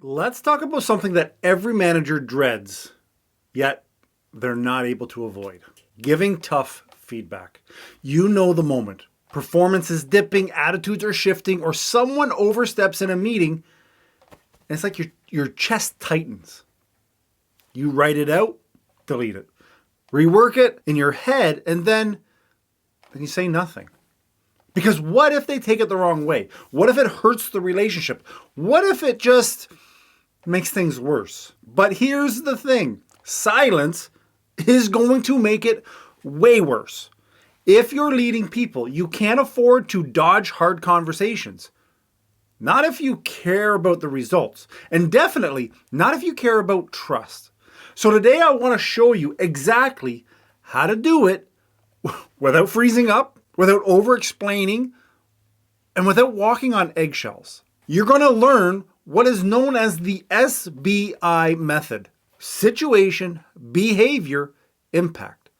Let's talk about something that every manager dreads, yet they're not able to avoid. Giving tough feedback. You know the moment. Performance is dipping, attitudes are shifting, or someone oversteps in a meeting, and it's like your chest tightens. You write it out, delete it. Rework it in your head, and then you say nothing. Because what if they take it the wrong way? What if it hurts the relationship? What if it just makes things worse? But here's the thing. Silence is going to make it way worse. If you're leading people, you can't afford to dodge hard conversations. Not if you care about the results. And definitely not if you care about trust. So today I want to show you exactly how to do it without freezing up, without over-explaining, and without walking on eggshells. You're going to learn what is known as the SBI method. Situation, behavior, impact.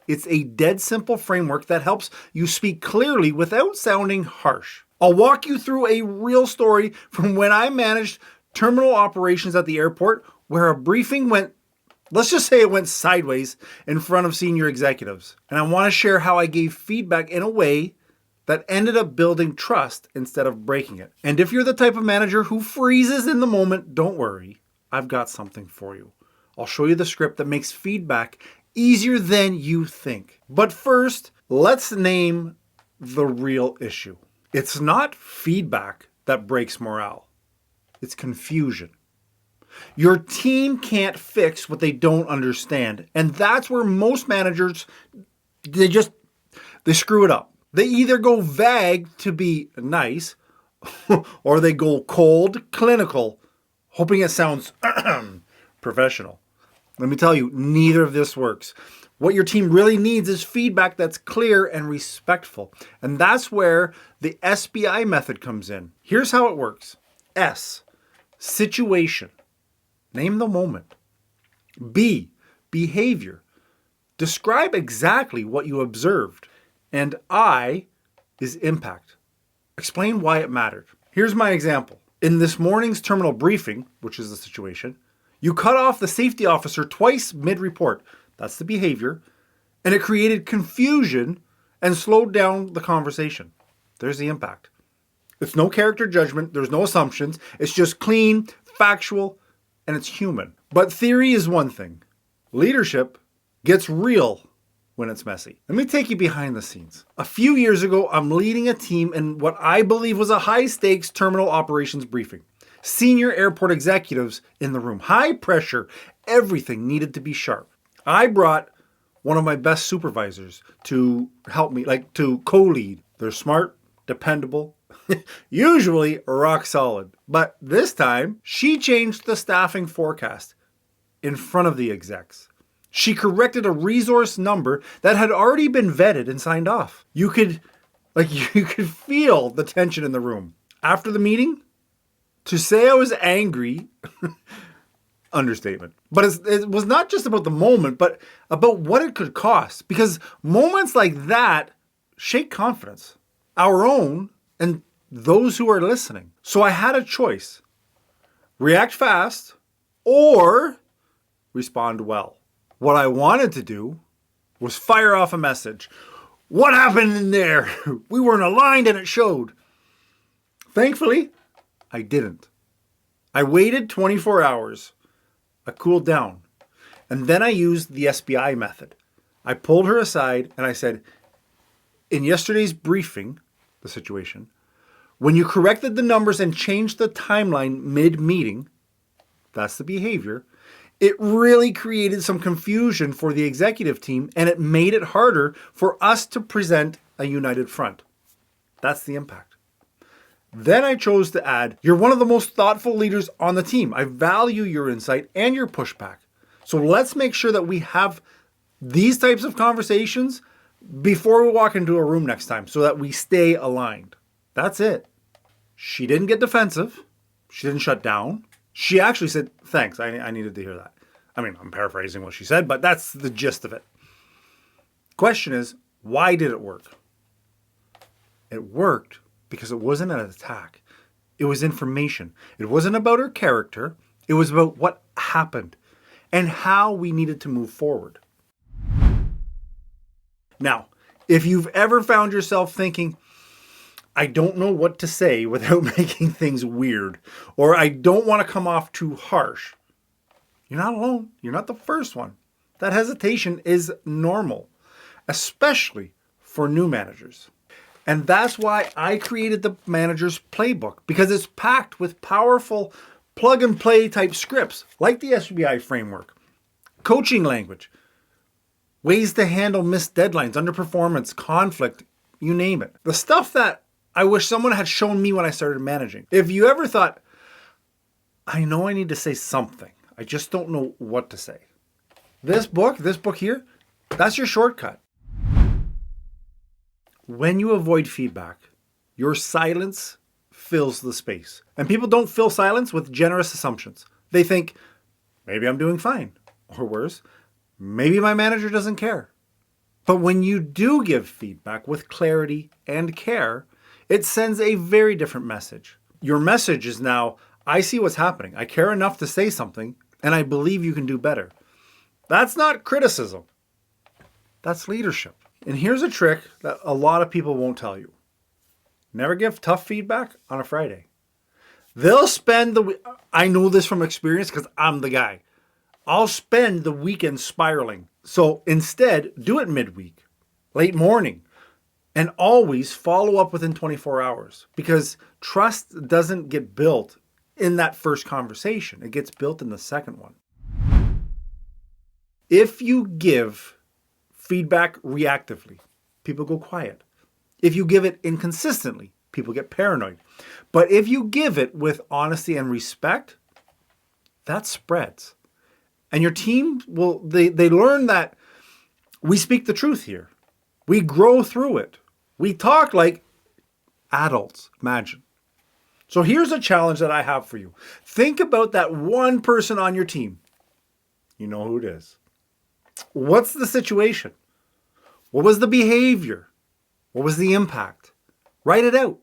It's a dead simple framework that helps you speak clearly without sounding harsh. I'll walk you through a real story from when I managed terminal operations at the airport where a briefing went, let's just say it went sideways in front of senior executives. And I want to share how I gave feedback in a way that ended up building trust instead of breaking it. And if you're the type of manager who freezes in the moment, don't worry. I've got something for you. I'll show you the script that makes feedback easier than you think. But first, let's name the real issue. It's not feedback that breaks morale. It's confusion. Your team can't fix what they don't understand. And that's where most managers, they screw it up. They either go vague to be nice, or they go cold, clinical, hoping it sounds professional. Let me tell you, neither of this works. What your team really needs is feedback that's clear and respectful. And that's where the SBI method comes in. Here's how it works. S, situation. Name the moment. B, behavior. Describe exactly what you observed. And I is impact. Explain why it mattered. Here's my example. In this morning's terminal briefing, which is the situation, you cut off the safety officer twice mid-report. That's the behavior. And it created confusion and slowed down the conversation. There's the impact. It's no character judgment. There's no assumptions. It's just clean, factual, and it's human. But theory is one thing. Leadership gets real when it's messy. Let me take you behind the scenes. A few years ago, I'm leading a team in what I believe was a high-stakes terminal operations briefing. Senior airport executives in the room. High pressure. Everything needed to be sharp. I brought one of my best supervisors to help me, to co-lead. They're smart, dependable, usually rock solid. But this time, she changed the staffing forecast in front of the execs. She corrected a resource number that had already been vetted and signed off. You could feel the tension in the room. After the meeting, to say I was angry, understatement. But it was not just about the moment, but about what it could cost. Because moments like that shake confidence, our own and those who are listening. So I had a choice. React fast or respond well. What I wanted to do was fire off a message. What happened in there? We weren't aligned and it showed. Thankfully, I didn't. I waited 24 hours. I cooled down. And then I used the SBI method. I pulled her aside and I said, in yesterday's briefing, the situation, when you corrected the numbers and changed the timeline mid-meeting, that's the behavior, it really created some confusion for the executive team and it made it harder for us to present a united front. That's the impact. Then I chose to add, you're one of the most thoughtful leaders on the team. I value your insight and your pushback. So let's make sure that we have these types of conversations before we walk into a room next time so that we stay aligned. That's it. She didn't get defensive. She didn't shut down. She actually said, thanks, I needed to hear that. I mean, I'm paraphrasing what she said, but that's the gist of it. Question is, why did it work? It worked because it wasn't an attack. It was information. It wasn't about her character. It was about what happened and how we needed to move forward. Now, if you've ever found yourself thinking, I don't know what to say without making things weird, or I don't want to come off too harsh, you're not alone. You're not the first one. That hesitation is normal, especially for new managers. And that's why I created the Manager's Playbook, because it's packed with powerful plug and play type scripts like the SBI framework, coaching language, ways to handle missed deadlines, underperformance, conflict, you name it. The stuff that I wish someone had shown me when I started managing. If you ever thought, I know I need to say something, I just don't know what to say. This book here, that's your shortcut. When you avoid feedback, your silence fills the space. And people don't fill silence with generous assumptions. They think, maybe I'm doing fine. Or worse, maybe my manager doesn't care. But when you do give feedback with clarity and care, it sends a very different message. Your message is now, I see what's happening. I care enough to say something, and I believe you can do better. That's not criticism. That's leadership. And here's a trick that a lot of people won't tell you. Never give tough feedback on a Friday. They'll spend I know this from experience because I'm the guy. I'll spend the weekend spiraling. So instead, do it midweek, late morning, and always follow up within 24 hours, because trust doesn't get built in that first conversation. It gets built in the second one. If you give feedback reactively, people go quiet. If you give it inconsistently, people get paranoid. But if you give it with honesty and respect, that spreads. And your team they learn that we speak the truth here. We grow through it. We talk like adults, imagine. So here's a challenge that I have for you. Think about that one person on your team. You know who it is. What's the situation? What was the behavior? What was the impact? Write it out.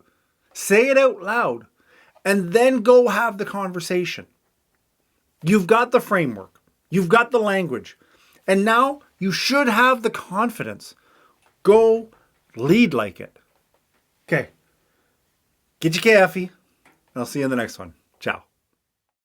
Say it out loud. And then go have the conversation. You've got the framework. You've got the language. And now you should have the confidence. Go lead like it. Okay. Get your coffee. And I'll see you in the next one. Ciao.